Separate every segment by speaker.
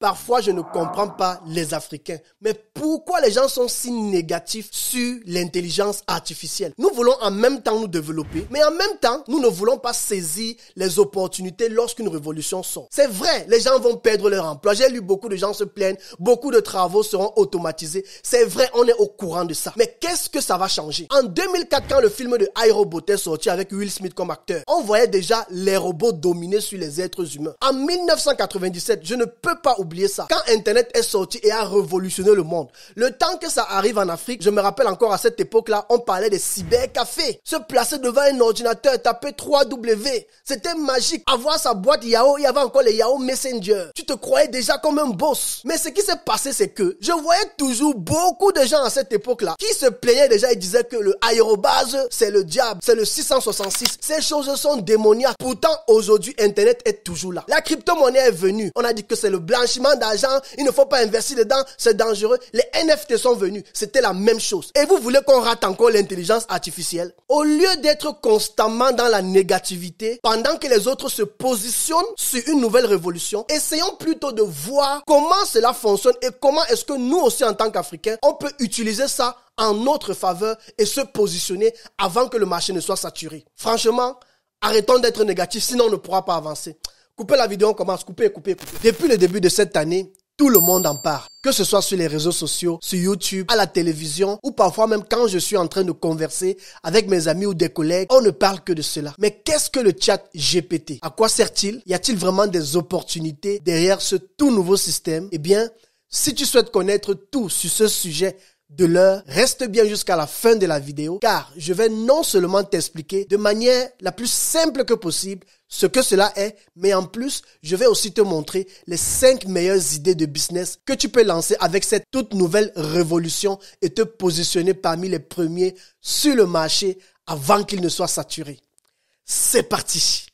Speaker 1: Parfois, je ne comprends pas les Africains. Mais pourquoi les gens sont si négatifs sur l'intelligence artificielle? Nous voulons en même temps nous développer, mais en même temps, nous ne voulons pas saisir les opportunités lorsqu'une révolution sort. C'est vrai, les gens vont perdre leur emploi. J'ai lu beaucoup de gens se plaignent, beaucoup de travaux seront automatisés. C'est vrai, on est au courant de ça. Mais qu'est-ce que ça va changer? En 2004, quand le film de iRobot est sorti avec Will Smith comme acteur, on voyait déjà les robots dominer sur les êtres humains. En 1997, je ne peux pas oublier ça. Quand Internet est sorti et a révolutionné le monde, le temps que ça arrive en Afrique, je me rappelle encore à cette époque-là, on parlait des cybercafés. Se placer devant un ordinateur, taper 3W. C'était magique. Avoir sa boîte Yahoo, il y avait encore les Yahoo Messenger. Tu te croyais déjà comme un boss. Mais ce qui s'est passé, c'est que je voyais toujours beaucoup de gens à cette époque-là qui se plaignaient déjà et disaient que le aérobase, c'est le diable, c'est le 666. Ces choses sont démoniaques. Pourtant, aujourd'hui, Internet est toujours là. La crypto-monnaie est venue. On a dit que c'est le blanchiment d'argent, il ne faut pas investir dedans, c'est dangereux. Les NFT sont venus, c'était la même chose. Et vous voulez qu'on rate encore l'intelligence artificielle? Au lieu d'être constamment dans la négativité, pendant que les autres se positionnent sur une nouvelle révolution, essayons plutôt de voir comment cela fonctionne et comment est-ce que nous aussi en tant qu'Africains, on peut utiliser ça en notre faveur et se positionner avant que le marché ne soit saturé. Franchement, arrêtons d'être négatifs, sinon on ne pourra pas avancer. Coupez la vidéo, on commence. Coupez. Depuis le début de cette année, tout le monde en parle. Que ce soit sur les réseaux sociaux, sur YouTube, à la télévision, ou parfois même quand je suis en train de converser avec mes amis ou des collègues, on ne parle que de cela. Mais qu'est-ce que le chat GPT? À quoi sert-il? Y a-t-il vraiment des opportunités derrière ce tout nouveau système? Eh bien, si tu souhaites connaître tout sur ce sujet de l'heure, reste bien jusqu'à la fin de la vidéo, car je vais non seulement t'expliquer de manière la plus simple que possible ce que cela est, mais en plus, je vais aussi te montrer les 5 meilleures idées de business que tu peux lancer avec cette toute nouvelle révolution et te positionner parmi les premiers sur le marché avant qu'il ne soit saturé. C'est parti!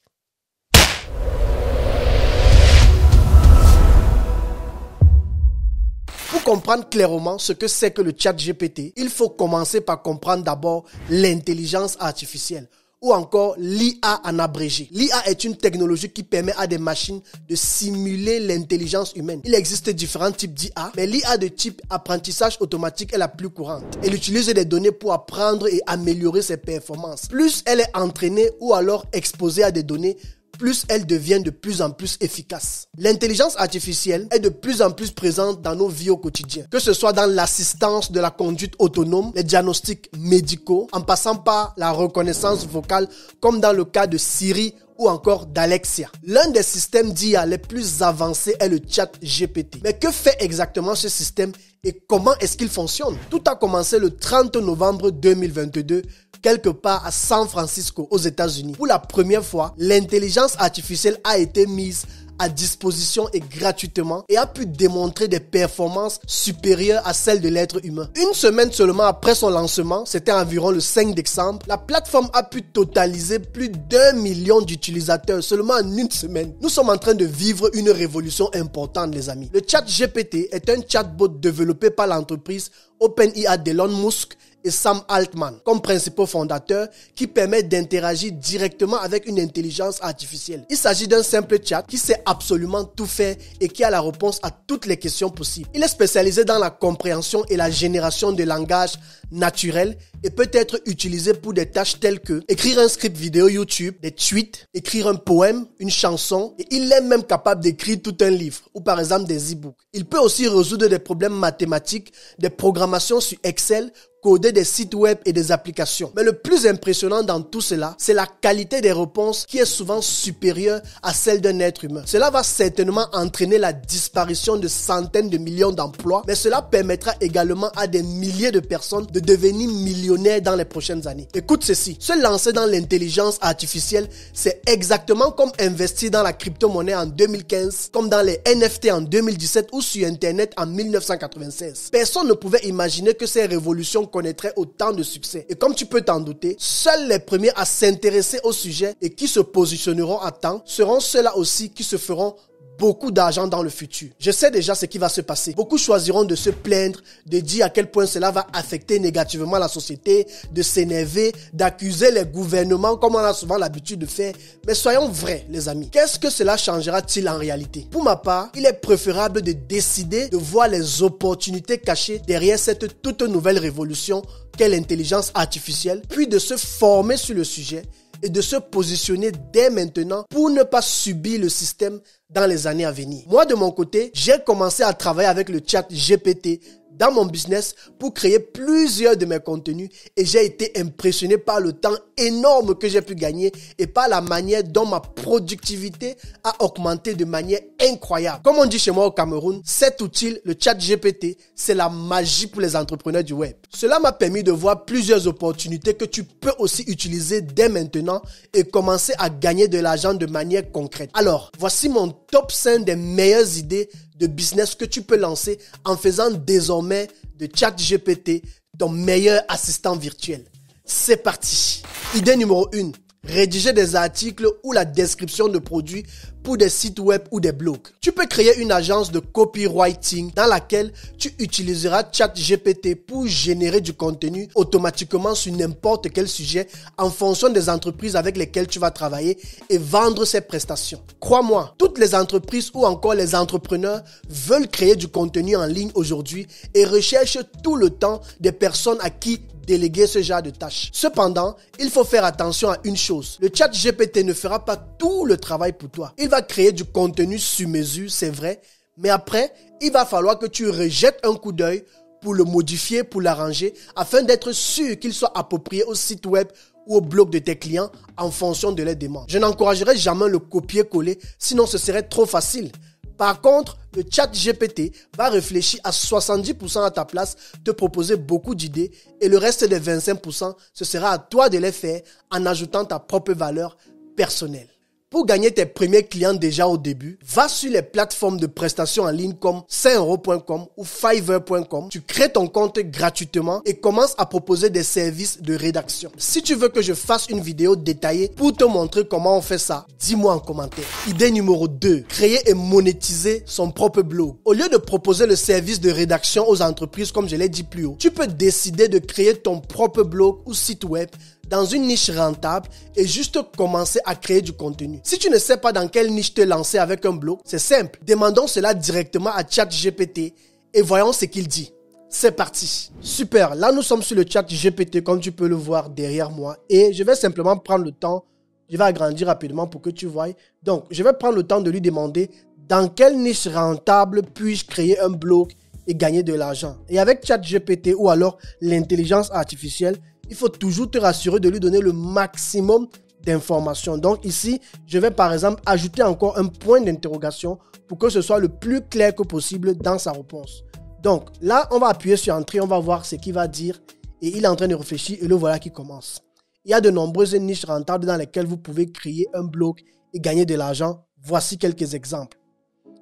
Speaker 1: Pour comprendre clairement ce que c'est que le chat GPT, il faut commencer par comprendre d'abord l'intelligence artificielle, ou encore l'IA en abrégé. L'IA est une technologie qui permet à des machines de simuler l'intelligence humaine. Il existe différents types d'IA, mais l'IA de type apprentissage automatique est la plus courante. Elle utilise des données pour apprendre et améliorer ses performances. Plus elle est entraînée ou alors exposée à des données, plus elle devient de plus en plus efficace. L'intelligence artificielle est de plus en plus présente dans nos vies au quotidien. Que ce soit dans l'assistance de la conduite autonome, les diagnostics médicaux, en passant par la reconnaissance vocale, comme dans le cas de Siri ou encore d'Alexia. L'un des systèmes d'IA les plus avancés est le chat GPT. Mais que fait exactement ce système et comment est-ce qu'il fonctionne? Tout a commencé le 30 novembre 2022, quelque part à San Francisco, aux États-Unis. Pour la première fois, l'intelligence artificielle a été mise à disposition et gratuitement et a pu démontrer des performances supérieures à celles de l'être humain. Une semaine seulement après son lancement, c'était environ le 5 décembre, la plateforme a pu totaliser plus d'1 million d'utilisateurs seulement en une semaine. Nous sommes en train de vivre une révolution importante, les amis. Le chat GPT est un chatbot développé par l'entreprise OpenAI d'Elon Musk et Sam Altman comme principaux fondateurs qui permet d'interagir directement avec une intelligence artificielle. Il s'agit d'un simple chat qui sait absolument tout faire et qui a la réponse à toutes les questions possibles. Il est spécialisé dans la compréhension et la génération de langage naturel et peut être utilisé pour des tâches telles que écrire un script vidéo YouTube, des tweets, écrire un poème, une chanson, et il est même capable d'écrire tout un livre ou par exemple des e-books. Il peut aussi résoudre des problèmes mathématiques, des programmations sur Excel, coder des sites web et des applications. Mais le plus impressionnant dans tout cela, c'est la qualité des réponses qui est souvent supérieure à celle d'un être humain. Cela va certainement entraîner la disparition de centaines de millions d'emplois, mais cela permettra également à des milliers de personnes de devenir millionnaires dans les prochaines années. Écoute ceci, se lancer dans l'intelligence artificielle, c'est exactement comme investir dans la crypto-monnaie en 2015, comme dans les NFT en 2017 ou sur Internet en 1996. Personne ne pouvait imaginer que ces révolutions connaîtraient autant de succès. Et comme tu peux t'en douter, seuls les premiers à s'intéresser au sujet et qui se positionneront à temps seront ceux-là aussi qui se feront beaucoup d'argent dans le futur. Je sais déjà ce qui va se passer. Beaucoup choisiront de se plaindre, de dire à quel point cela va affecter négativement la société, de s'énerver, d'accuser les gouvernements comme on a souvent l'habitude de faire. Mais soyons vrais, les amis. Qu'est-ce que cela changera-t-il en réalité? Pour ma part, il est préférable de décider de voir les opportunités cachées derrière cette toute nouvelle révolution qu'est l'intelligence artificielle, puis de se former sur le sujet et de se positionner dès maintenant pour ne pas subir le système dans les années à venir. Moi, de mon côté, j'ai commencé à travailler avec le chat GPT dans mon business pour créer plusieurs de mes contenus et j'ai été impressionné par le temps énorme que j'ai pu gagner et par la manière dont ma productivité a augmenté de manière incroyable. Comme on dit chez moi au Cameroun, cet outil, le chat GPT, c'est la magie pour les entrepreneurs du web. Cela m'a permis de voir plusieurs opportunités que tu peux aussi utiliser dès maintenant et commencer à gagner de l'argent de manière concrète. Alors, voici mon top 5 des meilleures idées de business que tu peux lancer en faisant désormais de ChatGPT ton meilleur assistant virtuel. C'est parti. Idée numéro 1. Rédiger des articles ou la description de produits pour des sites web ou des blogs. Tu peux créer une agence de copywriting dans laquelle tu utiliseras ChatGPT pour générer du contenu automatiquement sur n'importe quel sujet en fonction des entreprises avec lesquelles tu vas travailler et vendre ces prestations. Crois-moi, toutes les entreprises ou encore les entrepreneurs veulent créer du contenu en ligne aujourd'hui et recherchent tout le temps des personnes à qui déléguer ce genre de tâches. Cependant, il faut faire attention à une chose. Le chat GPT ne fera pas tout le travail pour toi. Il va créer du contenu sur mesure, c'est vrai, mais après, il va falloir que tu rejettes un coup d'œil pour le modifier, pour l'arranger, afin d'être sûr qu'il soit approprié au site web ou au blog de tes clients en fonction de leurs demandes. Je n'encouragerai jamais le copier-coller, sinon ce serait trop facile. Par contre, le chat GPT va réfléchir à 70% à ta place, te proposer beaucoup d'idées et le reste des 25%, ce sera à toi de les faire en ajoutant ta propre valeur personnelle. Pour gagner tes premiers clients déjà au début, va sur les plateformes de prestations en ligne comme 5euros.com ou Fiverr.com. Tu crées ton compte gratuitement et commences à proposer des services de rédaction. Si tu veux que je fasse une vidéo détaillée pour te montrer comment on fait ça, dis-moi en commentaire. Idée numéro 2. Créer et monétiser son propre blog. Au lieu de proposer le service de rédaction aux entreprises comme je l'ai dit plus haut, tu peux décider de créer ton propre blog ou site web dans une niche rentable et juste commencer à créer du contenu. Si tu ne sais pas dans quelle niche te lancer avec un blog, c'est simple. Demandons cela directement à ChatGPT et voyons ce qu'il dit. C'est parti. Super, là nous sommes sur le ChatGPT comme tu peux le voir derrière moi et je vais simplement prendre le temps, je vais agrandir rapidement pour que tu voies. Donc, je vais prendre le temps de lui demander dans quelle niche rentable puis-je créer un blog et gagner de l'argent. Et avec ChatGPT ou alors l'intelligence artificielle, il faut toujours te rassurer de lui donner le maximum d'informations. Donc ici, je vais par exemple ajouter encore un point d'interrogation pour que ce soit le plus clair que possible dans sa réponse. Donc là, on va appuyer sur Entrée, on va voir ce qu'il va dire et il est en train de réfléchir et le voilà qui commence. Il y a de nombreuses niches rentables dans lesquelles vous pouvez créer un blog et gagner de l'argent. Voici quelques exemples.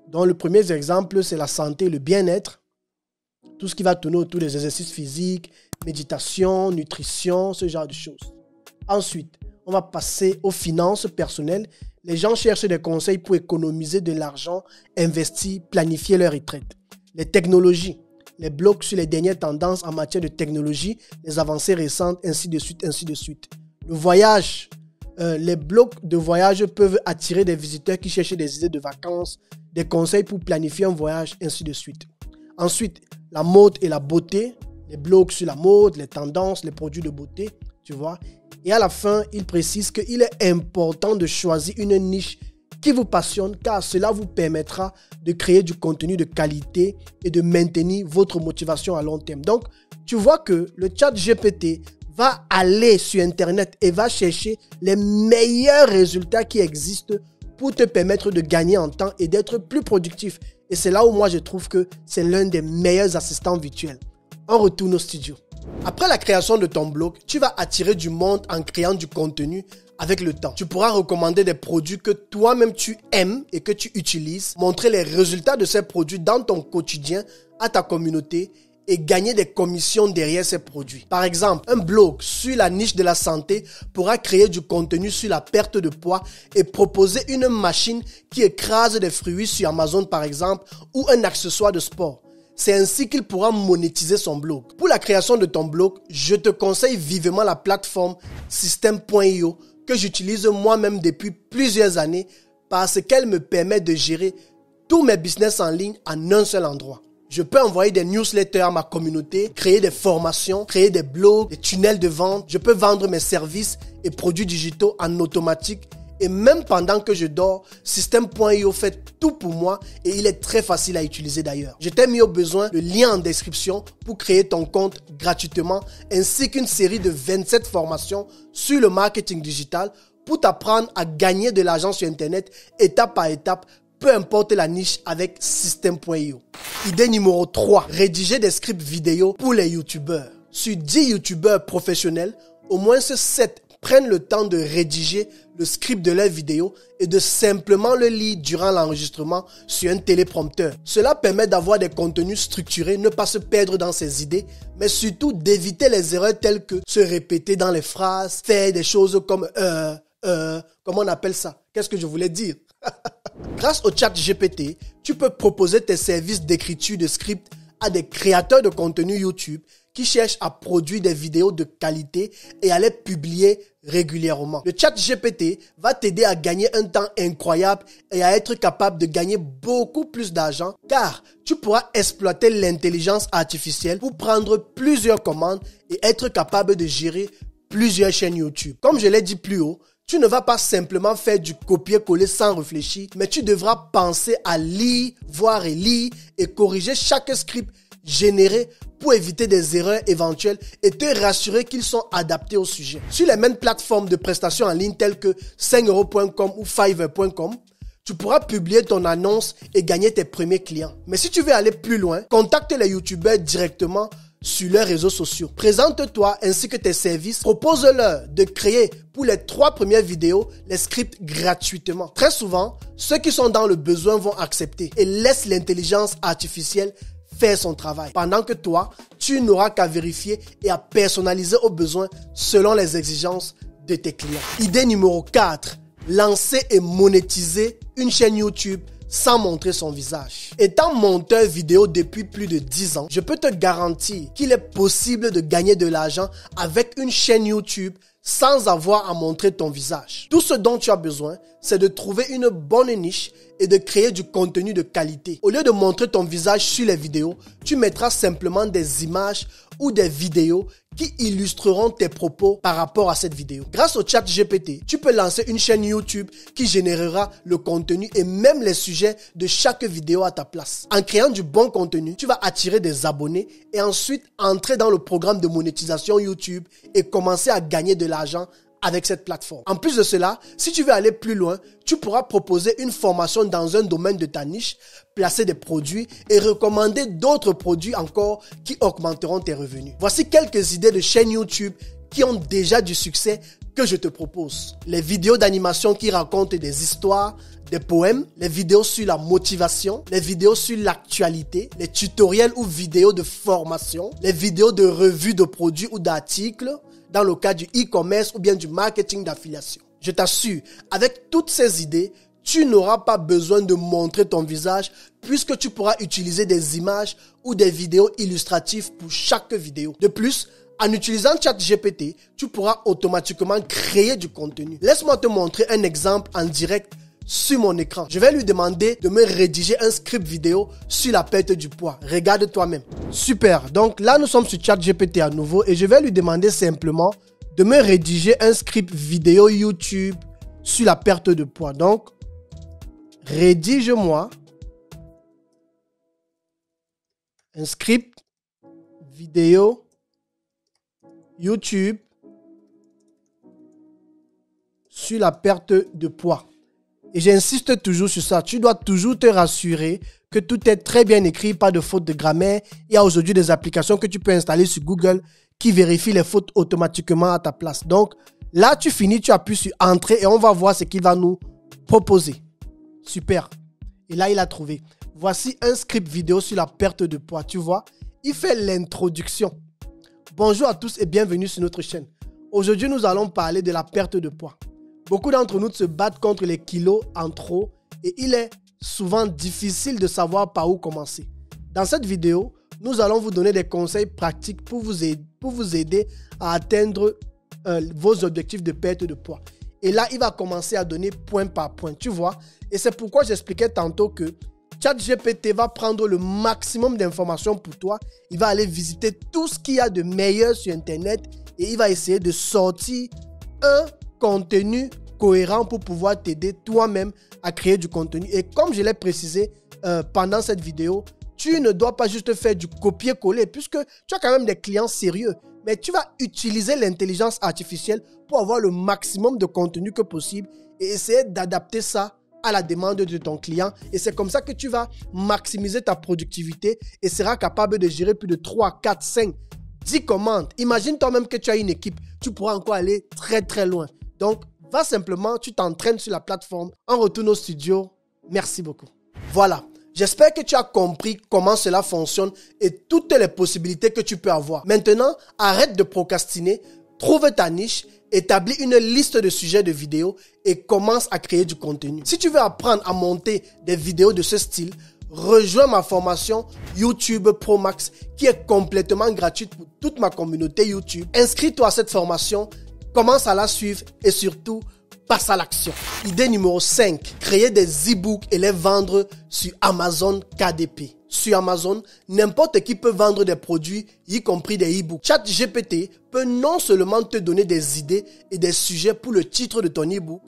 Speaker 1: Donc le premier exemple, c'est la santé et le bien-être. Tout ce qui va tourner autour des exercices physiques, méditation, nutrition, ce genre de choses. Ensuite, on va passer aux finances personnelles. Les gens cherchent des conseils pour économiser de l'argent, investir, planifier leur retraite. Les technologies, les blogs sur les dernières tendances en matière de technologie, les avancées récentes, ainsi de suite, ainsi de suite. Le voyage, les blogs de voyage peuvent attirer des visiteurs qui cherchent des idées de vacances, des conseils pour planifier un voyage, ainsi de suite. Ensuite, la mode et la beauté, les blogs sur la mode, les tendances, les produits de beauté, tu vois. Et à la fin, il précise qu'il est important de choisir une niche qui vous passionne car cela vous permettra de créer du contenu de qualité et de maintenir votre motivation à long terme. Donc, tu vois que le chat GPT va aller sur Internet et va chercher les meilleurs résultats qui existent pour te permettre de gagner en temps et d'être plus productif. Et c'est là où moi je trouve que c'est l'un des meilleurs assistants virtuels. On retourne au studio. Après la création de ton blog, tu vas attirer du monde en créant du contenu avec le temps. Tu pourras recommander des produits que toi-même tu aimes et que tu utilises, montrer les résultats de ces produits dans ton quotidien à ta communauté et gagner des commissions derrière ces produits. Par exemple, un blog sur la niche de la santé pourra créer du contenu sur la perte de poids et proposer une machine qui écrase des fruits sur Amazon par exemple ou un accessoire de sport. C'est ainsi qu'il pourra monétiser son blog. Pour la création de ton blog, je te conseille vivement la plateforme System.io que j'utilise moi-même depuis plusieurs années parce qu'elle me permet de gérer tous mes business en ligne en un seul endroit. Je peux envoyer des newsletters à ma communauté, créer des formations, créer des blogs, des tunnels de vente. Je peux vendre mes services et produits digitaux en automatique. Et même pendant que je dors, System.io fait tout pour moi et il est très facile à utiliser d'ailleurs. Je t'ai mis au besoin le lien en description pour créer ton compte gratuitement ainsi qu'une série de 27 formations sur le marketing digital pour t'apprendre à gagner de l'argent sur Internet étape par étape, peu importe la niche avec System.io. Idée numéro 3. Rédiger des scripts vidéo pour les youtubeurs. Sur 10 youtubeurs professionnels, au moins 7 prennent le temps de rédiger le script de leur vidéo et de simplement le lire durant l'enregistrement sur un téléprompteur. Cela permet d'avoir des contenus structurés, ne pas se perdre dans ses idées, mais surtout d'éviter les erreurs telles que se répéter dans les phrases, faire des choses comme comment on appelle ça? Qu'est-ce que je voulais dire? Grâce au chat GPT, tu peux proposer tes services d'écriture de script à des créateurs de contenu YouTube qui cherchent à produire des vidéos de qualité et à les publier régulièrement. Le chat GPT va t'aider à gagner un temps incroyable et à être capable de gagner beaucoup plus d'argent car tu pourras exploiter l'intelligence artificielle pour prendre plusieurs commandes et être capable de gérer plusieurs chaînes YouTube. Comme je l'ai dit plus haut, tu ne vas pas simplement faire du copier-coller sans réfléchir, mais tu devras penser à lire, voir et lire et corriger chaque script généré pour éviter des erreurs éventuelles et te rassurer qu'ils sont adaptés au sujet. Sur les mêmes plateformes de prestations en ligne telles que 5euros.com ou Fiverr.com, tu pourras publier ton annonce et gagner tes premiers clients. Mais si tu veux aller plus loin, contacte les youtubeurs directement sur leurs réseaux sociaux. Présente-toi ainsi que tes services. Propose-leur de créer pour les 3 premières vidéos les scripts gratuitement. Très souvent, ceux qui sont dans le besoin vont accepter et laisse l'intelligence artificielle faire son travail. Pendant que toi, tu n'auras qu'à vérifier et à personnaliser au besoin selon les exigences de tes clients. Idée numéro 4. Lancer et monétiser une chaîne YouTube sans montrer son visage. Étant monteur vidéo depuis plus de 10 ans, je peux te garantir qu'il est possible de gagner de l'argent avec une chaîne YouTube sans avoir à montrer ton visage. Tout ce dont tu as besoin, c'est de trouver une bonne niche et de créer du contenu de qualité. Au lieu de montrer ton visage sur les vidéos, tu mettras simplement des images ou des vidéos qui illustreront tes propos par rapport à cette vidéo. Grâce au chat GPT, tu peux lancer une chaîne YouTube qui générera le contenu et même les sujets de chaque vidéo à ta place. En créant du bon contenu, tu vas attirer des abonnés et ensuite entrer dans le programme de monétisation YouTube et commencer à gagner de l'argent avec cette plateforme. En plus de cela, si tu veux aller plus loin, tu pourras proposer une formation dans un domaine de ta niche, placer des produits et recommander d'autres produits encore qui augmenteront tes revenus. Voici quelques idées de chaînes YouTube qui ont déjà du succès que je te propose. Les vidéos d'animation qui racontent des histoires, des poèmes, les vidéos sur la motivation, les vidéos sur l'actualité, les tutoriels ou vidéos de formation, les vidéos de revues de produits ou d'articles, dans le cas du e-commerce ou bien du marketing d'affiliation. Je t'assure, avec toutes ces idées, tu n'auras pas besoin de montrer ton visage puisque tu pourras utiliser des images ou des vidéos illustratives pour chaque vidéo. De plus, en utilisant ChatGPT, tu pourras automatiquement créer du contenu. Laisse-moi te montrer un exemple en direct sur mon écran. Je vais lui demander de me rédiger un script vidéo sur la perte du poids. Regarde toi-même. Super. Donc là, nous sommes sur ChatGPT à nouveau et je vais lui demander simplement de me rédiger un script vidéo YouTube sur la perte de poids. Donc, rédige-moi un script vidéo YouTube sur la perte de poids. Et j'insiste toujours sur ça. Tu dois toujours te rassurer que tout est très bien écrit, pas de faute de grammaire. Il y a aujourd'hui des applications que tu peux installer sur Google qui vérifient les fautes automatiquement à ta place. Donc, là, tu finis, tu appuies sur Entrée et on va voir ce qu'il va nous proposer. Super. Et là, il a trouvé. Voici un script vidéo sur la perte de poids, tu vois. il fait l'introduction. Bonjour à tous et bienvenue sur notre chaîne. Aujourd'hui, nous allons parler de la perte de poids. Beaucoup d'entre nous se battent contre les kilos en trop et il est souvent difficile de savoir par où commencer. Dans cette vidéo, nous allons vous donner des conseils pratiques pour vous aider à atteindre vos objectifs de perte de poids. Et là, il va commencer à donner point par point, tu vois. Et c'est pourquoi j'expliquais tantôt que ChatGPT va prendre le maximum d'informations pour toi. Il va aller visiter tout ce qu'il y a de meilleur sur Internet et il va essayer de sortir un contenu cohérent pour pouvoir t'aider toi-même à créer du contenu. Et comme je l'ai précisé pendant cette vidéo, tu ne dois pas juste faire du copier-coller puisque tu as quand même des clients sérieux. Mais tu vas utiliser l'intelligence artificielle pour avoir le maximum de contenu que possible et essayer d'adapter ça à la demande de ton client. Et c'est comme ça que tu vas maximiser ta productivité et seras capable de gérer plus de 3, 4, 5, 10 commandes. Imagine toi-même que tu as une équipe. Tu pourras encore aller très très loin. Donc, va simplement, tu t'entraînes sur la plateforme. On retourne au studio. Merci beaucoup. Voilà. J'espère que tu as compris comment cela fonctionne et toutes les possibilités que tu peux avoir. Maintenant, arrête de procrastiner, trouve ta niche, établis une liste de sujets de vidéos et commence à créer du contenu. Si tu veux apprendre à monter des vidéos de ce style, rejoins ma formation YouTube Pro Max qui est complètement gratuite pour toute ma communauté YouTube. Inscris-toi à cette formation, commence à la suivre et surtout, passe à l'action. Idée numéro 5. Créer des e-books et les vendre sur Amazon KDP. Sur Amazon, n'importe qui peut vendre des produits, y compris des e-books. ChatGPT peut non seulement te donner des idées et des sujets pour le titre de ton e-book,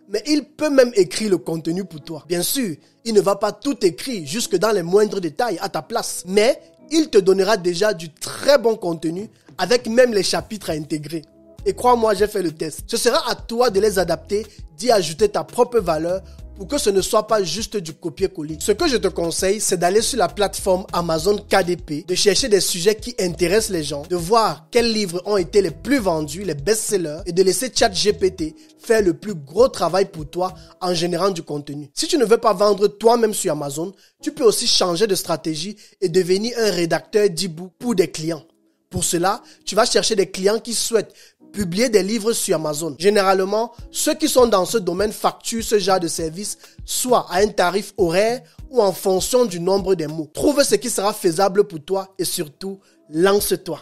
Speaker 1: mais il peut même écrire le contenu pour toi. Bien sûr, il ne va pas tout écrire jusque dans les moindres détails à ta place, mais il te donnera déjà du très bon contenu avec même les chapitres à intégrer. Et crois-moi, j'ai fait le test. Ce sera à toi de les adapter, d'y ajouter ta propre valeur pour que ce ne soit pas juste du copier-coller. Ce que je te conseille, c'est d'aller sur la plateforme Amazon KDP, de chercher des sujets qui intéressent les gens, de voir quels livres ont été les plus vendus, les best-sellers, et de laisser ChatGPT faire le plus gros travail pour toi en générant du contenu. Si tu ne veux pas vendre toi-même sur Amazon, tu peux aussi changer de stratégie et devenir un rédacteur d'e-book pour des clients. Pour cela, tu vas chercher des clients qui souhaitent publier des livres sur Amazon. Généralement, ceux qui sont dans ce domaine facturent ce genre de service soit à un tarif horaire ou en fonction du nombre des mots. Trouve ce qui sera faisable pour toi et surtout, lance-toi.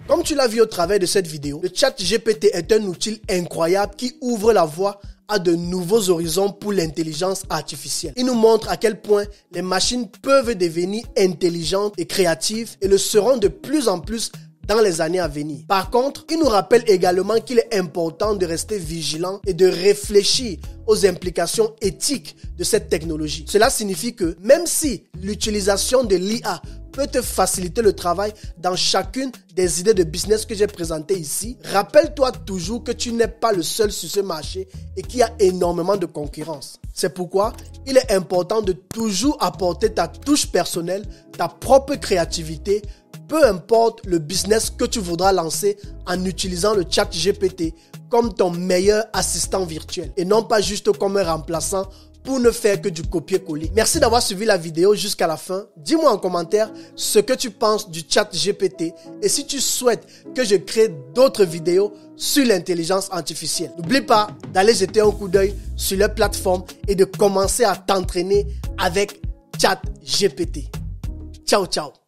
Speaker 1: Comme tu l'as vu au travers de cette vidéo, le ChatGPT est un outil incroyable qui ouvre la voie à de nouveaux horizons pour l'intelligence artificielle. Il nous montre à quel point les machines peuvent devenir intelligentes et créatives et le seront de plus en plus dans les années à venir. Par contre, il nous rappelle également qu'il est important de rester vigilant et de réfléchir aux implications éthiques de cette technologie. Cela signifie que même si l'utilisation de l'IA peut te faciliter le travail dans chacune des idées de business que j'ai présentées ici, rappelle-toi toujours que tu n'es pas le seul sur ce marché et qu'il y a énormément de concurrence. C'est pourquoi il est important de toujours apporter ta touche personnelle, ta propre créativité, peu importe le business que tu voudras lancer en utilisant le ChatGPT comme ton meilleur assistant virtuel et non pas juste comme un remplaçant pour ne faire que du copier-coller. Merci d'avoir suivi la vidéo jusqu'à la fin. Dis-moi en commentaire ce que tu penses du ChatGPT et si tu souhaites que je crée d'autres vidéos sur l'intelligence artificielle. N'oublie pas d'aller jeter un coup d'œil sur leur plateforme et de commencer à t'entraîner avec ChatGPT. Ciao, ciao.